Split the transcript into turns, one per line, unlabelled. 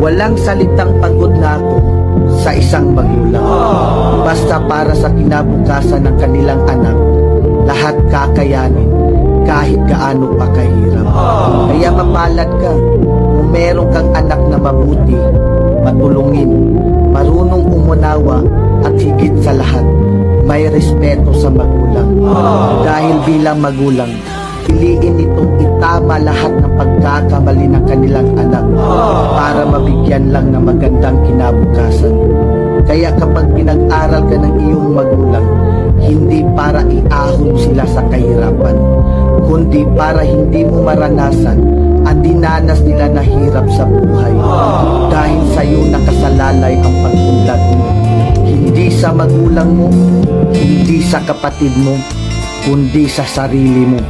Walang salitang pagod na ako sa isang magulang. Basta para sa kinabukasan ng kanilang anak, lahat kakayanin kahit gaano pa kahirap. Kaya mapalad ka kung meron kang anak na mabuti, matulungin, marunong umunawa, at higit sa lahat, may respeto sa magulang. Dahil bilang magulang, piliin itong itama lahat ng pagkakamali ng kanilang anak para mabigyan lang ng magandang kinabukasan. Kaya kapag pinag-aral ka ng iyong magulang, hindi para iahon sila sa kahirapan, kundi para hindi mo maranasan ang dinanas nila na hirap sa buhay. Dahil sa iyo nakasalalay ang pag-unlad mo, hindi sa magulang mo, hindi sa kapatid mo, kundi sa sarili mo.